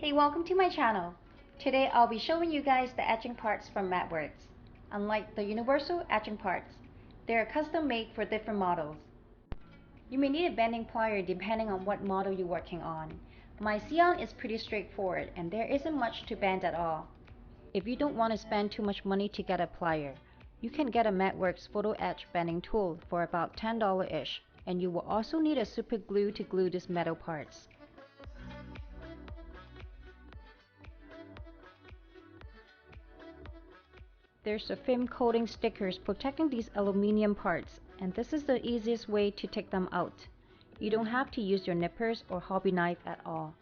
Hey, welcome to my channel. Today I'll be showing you guys the etching parts from Madworks. Unlike the universal etching parts, they are custom made for different models. You may need a bending plier depending on what model you're working on. My Zeong is pretty straightforward and there isn't much to bend at all. If you don't want to spend too much money to get a plier, you can get a Madworks photo etch bending tool for about $10-ish, and you will also need a super glue to glue these metal parts. There's a film coating stickers protecting these aluminum parts, and this is the easiest way to take them out. You don't have to use your nippers or hobby knife at all.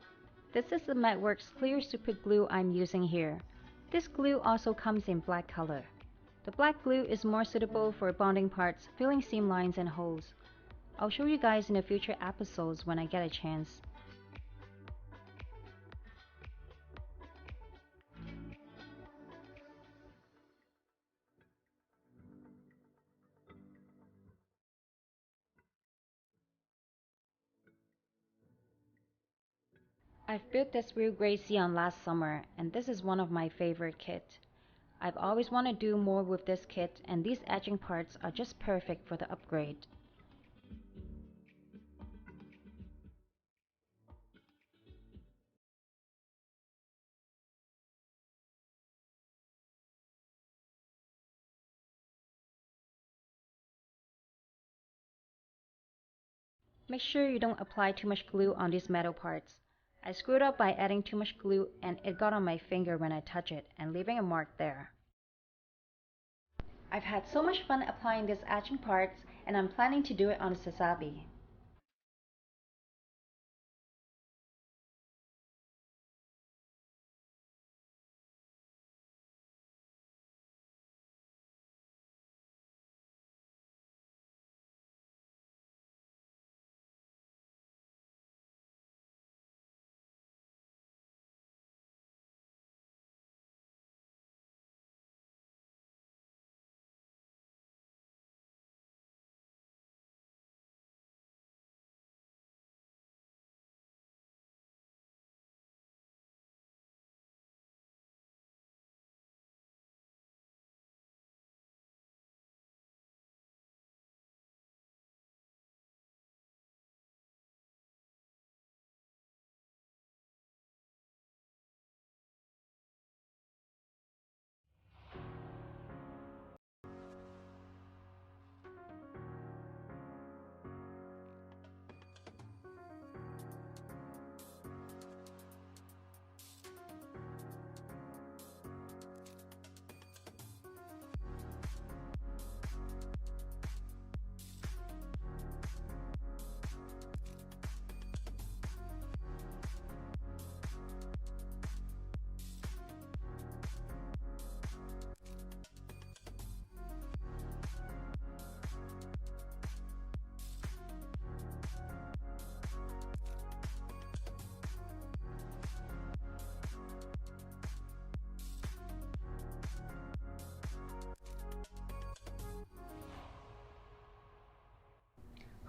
This is the Madworks clear super glue I'm using here. This glue also comes in black color. The black glue is more suitable for bonding parts, filling seam lines and holes. I'll show you guys in the future episodes when I get a chance. I've built this real gray Zeong last summer, and this is one of my favorite kits. I've always wanted to do more with this kit, and these etching parts are just perfect for the upgrade. Make sure you don't apply too much glue on these metal parts. I screwed up by adding too much glue and it got on my finger when I touched it and leaving a mark there. I've had so much fun applying these etching parts, and I'm planning to do it on the Sasabi.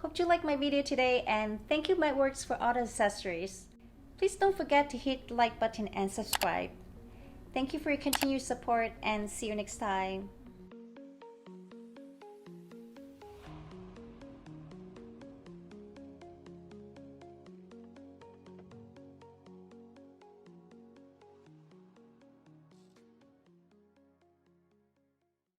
Hope you liked my video today, and thank you Madworks for all the accessories. Please don't forget to hit the like button and subscribe. Thank you for your continued support, and see you next time.